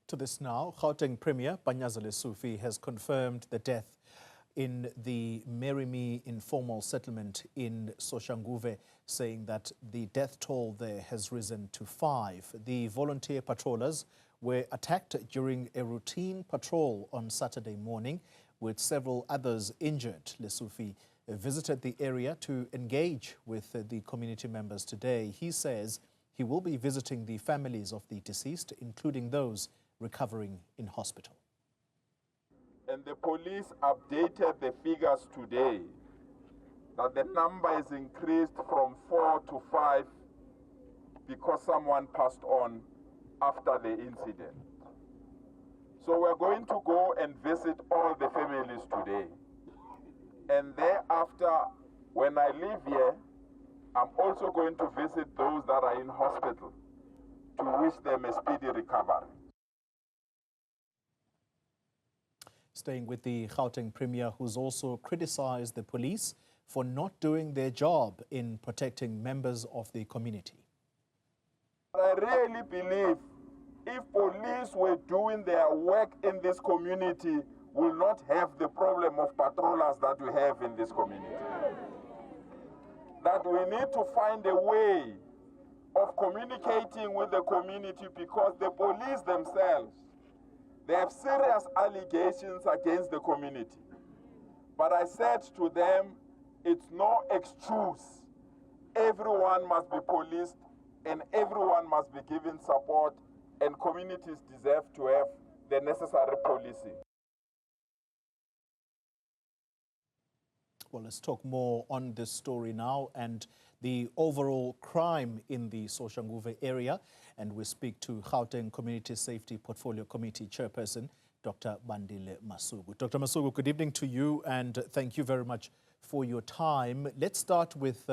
To this now, Gauteng Premier Bandile Masuku has confirmed the death in the Marry Me Informal Settlement in Soshanguve, saying that the death toll there has risen to 5. The volunteer patrollers were attacked during a routine patrol on Saturday morning, with several others injured. Masuku visited the area to engage with the community members today. He says he will be visiting the families of the deceased, including those recovering in hospital. And the police updated the figures today that the number is increased from 4 to 5 because someone passed on after the incident. So we're going to go and visit all the families today. And thereafter, when I leave here, I'm also going to visit those that are in hospital to wish them a speedy recovery. Staying with the Gauteng Premier, who's also criticized the police for not doing their job in protecting members of the community. I really believe if police were doing their work in this community, we'll not have the problem of patrollers that we have in this community. That we need to find a way of communicating with the community, because the police themselves, they have serious allegations against the community. But I said to them, it's no excuse. Everyone must be policed and everyone must be given support, and communities deserve to have the necessary policing. Well, let's talk more on this story now and the overall crime in the Soshanguve area. And we speak to Gauteng Community Safety Portfolio Committee Chairperson, Dr. Bandile Masuku. Dr. Masuku, good evening to you, and thank you very much for your time. Let's start with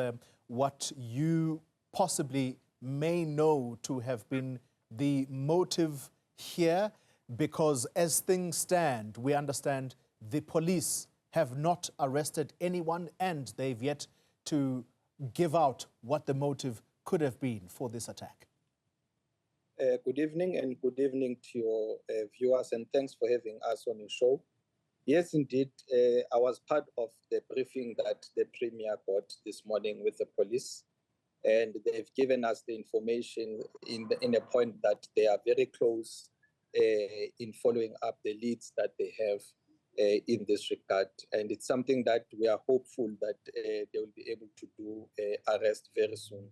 what you possibly may know to have been the motive here, because as things stand, we understand the police have not arrested anyone and they've yet to give out what the motive could have been for this attack. Good evening, and good evening to your viewers, and thanks for having us on your show. Yes, indeed, I was part of the briefing that the Premier got this morning with the police, and they've given us the information in a point that they are very close in following up the leads that they have in this regard. And it's something that we are hopeful that they will be able to do arrest very soon.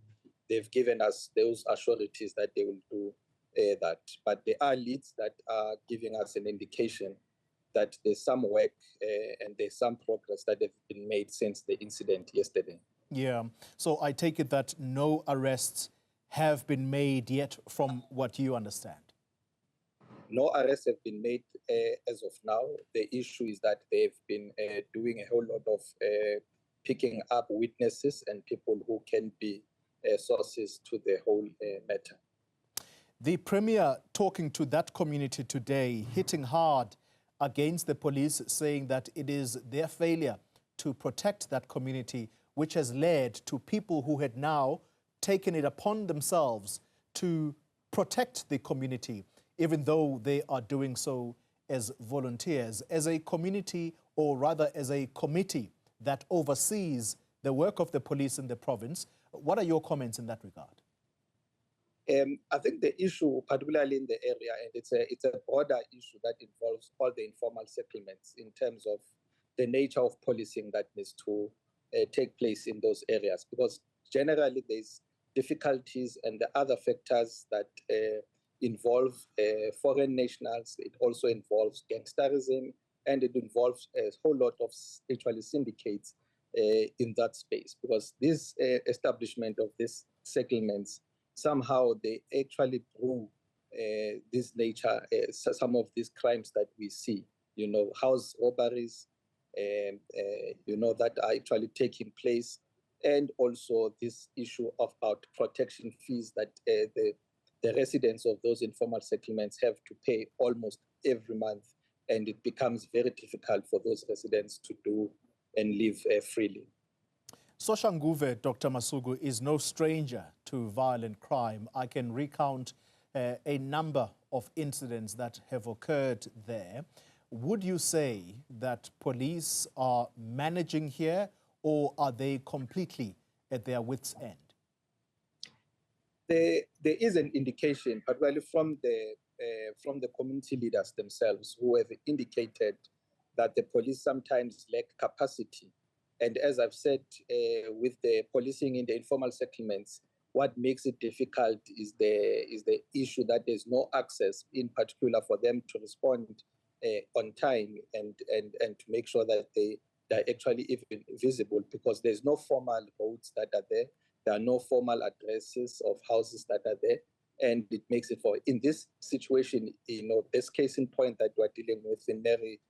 They've given us those assurities that they will do that. But there are leads that are giving us an indication that there's some work and there's some progress that have been made since the incident yesterday. Yeah, so I take it that no arrests have been made yet from what you understand? No arrests have been made as of now. The issue is that they've been doing a whole lot of picking up witnesses and people who can be sources to the whole matter. The Premier talking to that community today, hitting hard against the police, saying that it is their failure to protect that community which has led to people who had now taken it upon themselves to protect the community, even though they are doing so as volunteers. As a community, or rather as a committee that oversees the work of the police in the province, what are your comments in that regard? I think the issue, particularly in the area, and it's a broader issue that involves all the informal settlements in terms of the nature of policing that needs to take place in those areas, because generally there's difficulties and the other factors that involve foreign nationals. It also involves gangsterism, and it involves a whole lot of actually syndicates in that space, because this establishment of these settlements, somehow they actually brew this nature, some of these crimes that we see, you know, house robberies, you know, that are actually taking place, and also this issue about protection fees that the residents of those informal settlements have to pay almost every month, and it becomes very difficult for those residents to do and live freely. Soshanguve, Dr. Masuku, is no stranger to violent crime. I can recount a number of incidents that have occurred there. Would you say that police are managing here, or are they completely at their wits' end? There is an indication, particularly from the community leaders themselves, who have indicated that the police sometimes lack capacity. And as I've said, with the policing in the informal settlements, what makes it difficult is the issue that there's no access, in particular for them to respond on time and to make sure that they're actually even visible, because there's no formal roads that are there. There are no formal addresses of houses that are there. And it makes it for, in this situation, this case in point that we're dealing with in Marry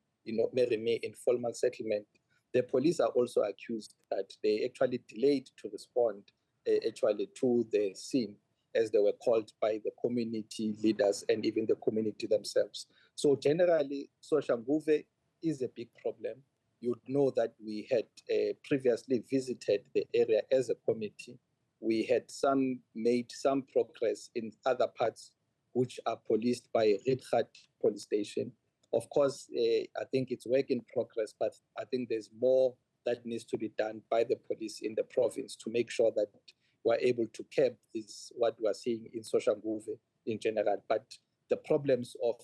Me Informal Settlement, the police are also accused that they actually delayed to respond actually to the scene, as they were called by the community leaders and even the community themselves. So generally, Soshanguve is a big problem. You know that we had previously visited the area as a committee. We had made some progress in other parts which are policed by Rietgat police station. Of course, I think it's work in progress, but I think there's more that needs to be done by the police in the province to make sure that we're able to curb this, what we're seeing in Soshanguve in general. But the problems of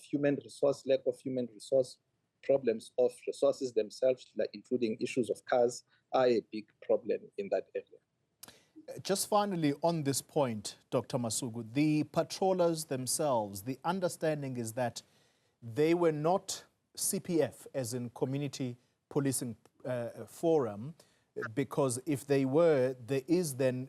lack of human resource, problems of resources themselves, like including issues of cars, are a big problem in that area. Just finally on this point, Dr. Masuku, the patrollers themselves, the understanding is that they were not CPF, as in Community Policing Forum, because if they were, there is then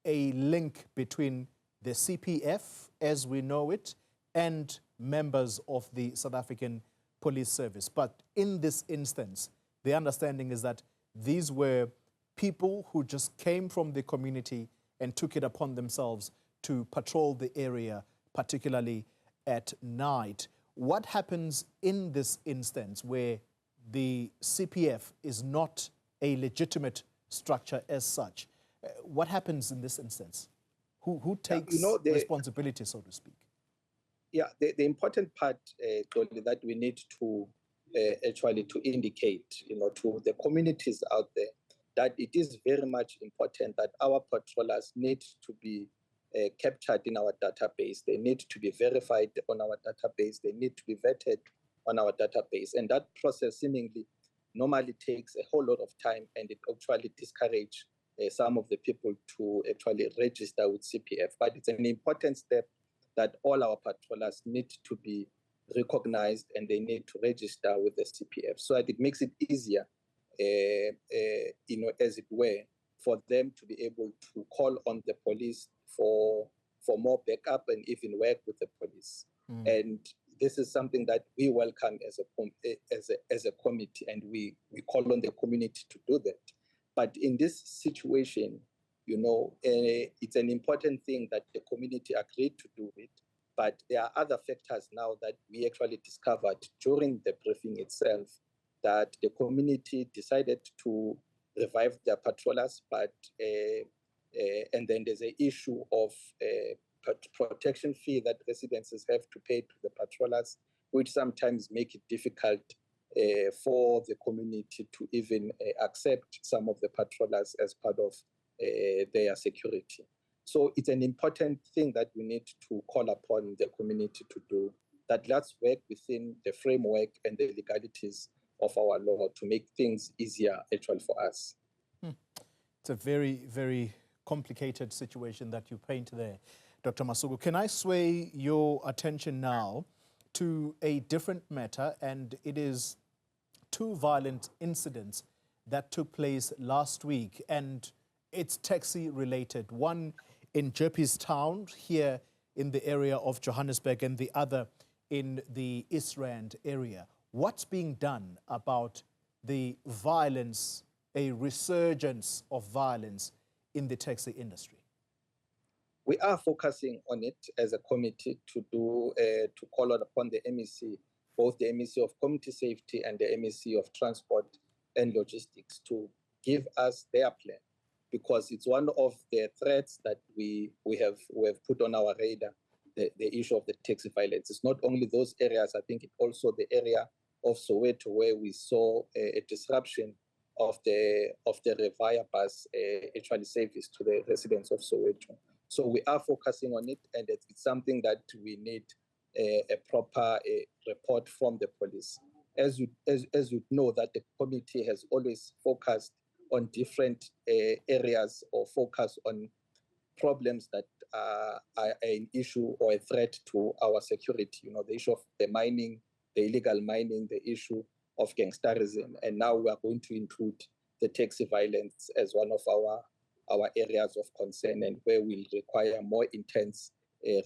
a link between the CPF, as we know it, and members of the South African Police Service. But in this instance, the understanding is that these were people who just came from the community and took it upon themselves to patrol the area, particularly at night. What happens in this instance where the CPF is not a legitimate structure as such? What happens in this instance? Who takes responsibility, so to speak? Yeah, the important part, Dolly, that we need to actually to indicate, to the communities out there, that it is very much important that our patrollers need to be captured in our database. They need to be verified on our database. They need to be vetted on our database. And that process seemingly normally takes a whole lot of time, and it actually discourages some of the people to actually register with CPF. But it's an important step that all our patrollers need to be recognized, and they need to register with the CPF, so that it makes it easier, as it were, for them to be able to call on the police for more backup and even work with the police. And this is something that we welcome as a committee, and we call on the community to do that. But in this situation, it's an important thing that the community agreed to do it. But there are other factors now that we actually discovered during the briefing itself, that the community decided to revive their patrollers, and then there's an issue of protection fee that residences have to pay to the patrollers, which sometimes make it difficult for the community to even accept some of the patrollers as part of their security. So it's an important thing that we need to call upon the community to do, that let's work within the framework and the legalities of our law to make things easier actually for us. It's a very, very complicated situation that you paint there, Dr. Masuku. Can I sway your attention now to a different matter, and it is two violent incidents that took place last week, and it's taxi-related. One in Jeppes here in the area of Johannesburg, and the other in the East Rand area. What's being done about the violence, a resurgence of violence in the taxi industry? We are focusing on it as a committee to call upon the MEC, both the MEC of Community Safety and the MEC of Transport and Logistics, to give us their plan, because it's one of the threats that we have put on our radar, the issue of the taxi violence. It's not only those areas, I think it's also the area of Soweto where we saw a disruption of the Revaya bus actually service to the residents of Soweto. So we are focusing on it, and it's something that we need a proper report from the police. As you know, that the committee has always focused on different areas or focus on problems that are an issue or a threat to our security. You know, the issue of the mining, the illegal mining, the issue of gangsterism, and now we are going to include the taxi violence as one of our areas of concern, and where we'll require more intense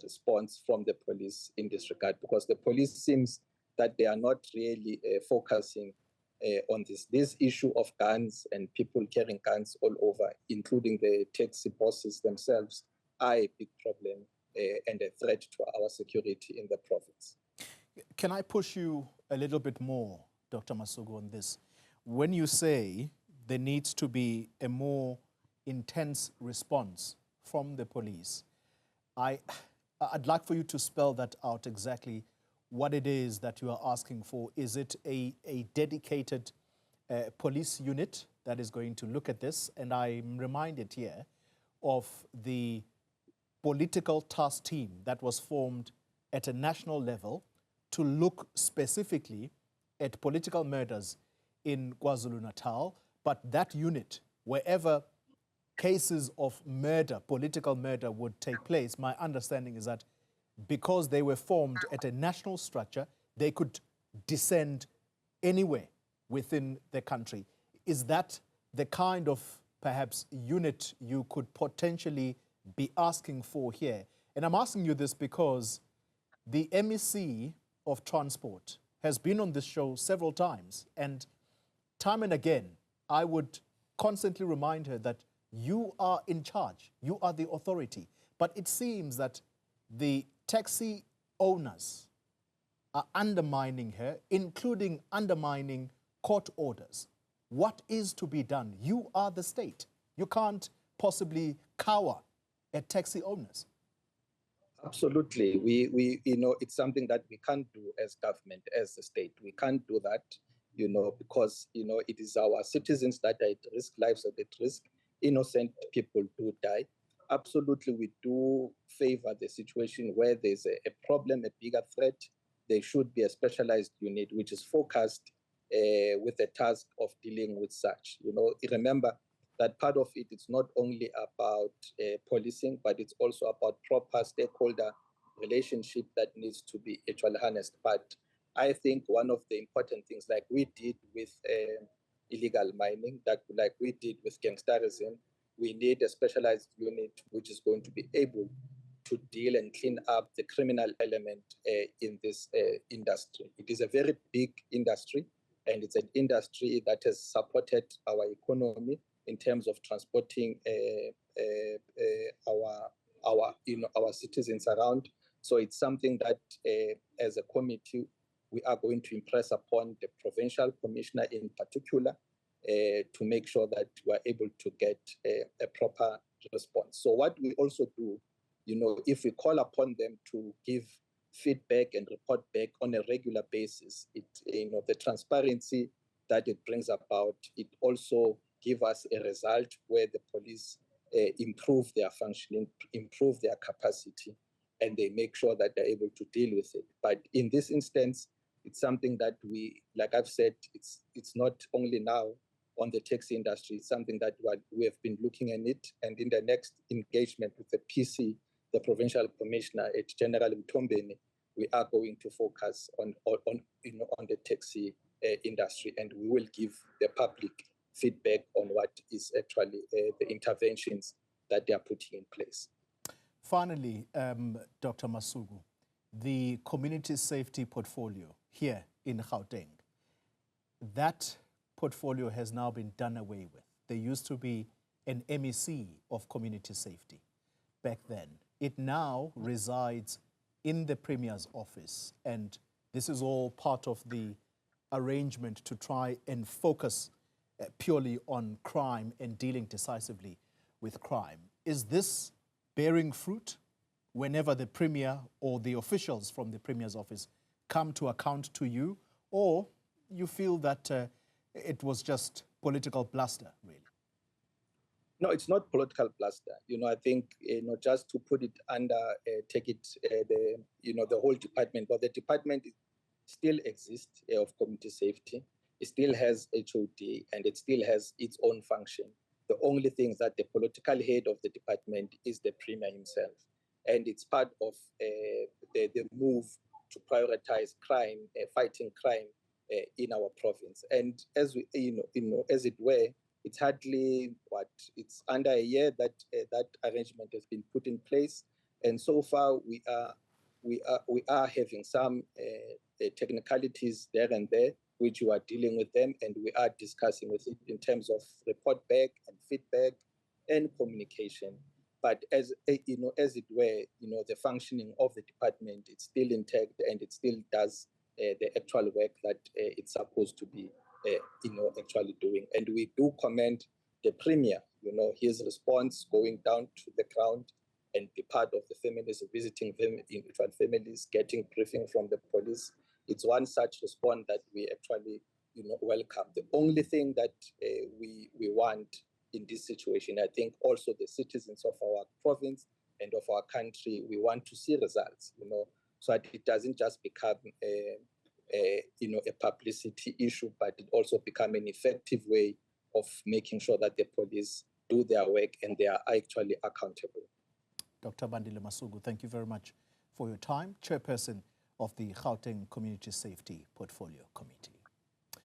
response from the police in this regard, because the police seems that they are not really focusing on this issue of guns and people carrying guns all over, including the taxi bosses themselves, are a big problem and a threat to our security in the province. Can I push you a little bit more, Dr. Masuku, on this? When you say there needs to be a more intense response from the police, I'd like for you to spell that out exactly, what it is that you are asking for. Is it a dedicated police unit that is going to look at this? And I'm reminded here of the political task team that was formed at a national level to look specifically at political murders in KwaZulu-Natal. But that unit, wherever cases of murder, political murder would take place, my understanding is that because they were formed at a national structure, they could descend anywhere within the country. Is that the kind of, perhaps, unit you could potentially be asking for here? And I'm asking you this because the MEC of Transport has been on this show several times, and time and again, I would constantly remind her that you are in charge, you are the authority. But it seems that the taxi owners are undermining her, including undermining court orders. What is to be done? You are the state. You can't possibly cower at taxi owners. Absolutely. We you know, it's something that we can't do as government, as the state. We can't do that, you know, because, you know, it is our citizens that are at risk, lives are at risk. Innocent people do die. Absolutely, we do favor the situation where there's a problem, a bigger threat. There should be a specialized unit which is focused with the task of dealing with such. You know, remember that part of it is not only about policing, but it's also about proper stakeholder relationship that needs to be actually harnessed. But I think one of the important things, like we did with illegal mining, that like we did with gangsterism, we need a specialized unit which is going to be able to deal and clean up the criminal element in this industry. It is a very big industry, and it's an industry that has supported our economy in terms of transporting our citizens around. So it's something that, as a committee, we are going to impress upon the provincial commissioner in particular, to make sure that we are able to get a proper response. So what we also do, you know, if we call upon them to give feedback and report back on a regular basis, it, you know, the transparency that it brings about, it also give us a result where the police improve their functioning, improve their capacity, and they make sure that they're able to deal with it. But in this instance, it's something that we, like I've said, it's not only now on the taxi industry, it's something that we have been looking at it. And in the next engagement with the PC, the provincial commissioner at General Mtombeni, we are going to focus on the taxi industry, and we will give the public feedback on what is actually the interventions that they are putting in place. Finally, Dr. Masuku, the community safety portfolio here in Gauteng, that portfolio has now been done away with. There used to be an MEC of community safety back then. It now resides in the Premier's office, and this is all part of the arrangement to try and focus purely on crime and dealing decisively with crime. Is this bearing fruit? whenever the Premier or the officials from the Premier's office come to account to you, or you feel that it was just political bluster, really? No, it's not political bluster. I think, just to put it under, take it, the whole department, but the department still exists of community safety. It still has HOD and it still has its own function. The only thing is that the political head of the department is the Premier himself. And it's part of the move to prioritize crime, fighting crime in our province. And as we, as it were, it's hardly it's under a year that that arrangement has been put in place, and so far we are having some technicalities there and there, which we are dealing with them, and we are discussing with it in terms of report back and feedback and communication. But as as it were, the functioning of the department, it's still intact and it still does the actual work that it's supposed to be, actually doing. And we do commend the Premier, his response going down to the ground and be part of the families, visiting them, individual families, getting briefing from the police. It's one such response that we actually, welcome. The only thing that we want in this situation, I think also the citizens of our province and of our country, we want to see results, so that it doesn't just become a publicity issue, but it also become an effective way of making sure that the police do their work and they are actually accountable. Dr. Bandile Masuku, thank you very much for your time, Chairperson of the Gauteng Community Safety Portfolio Committee.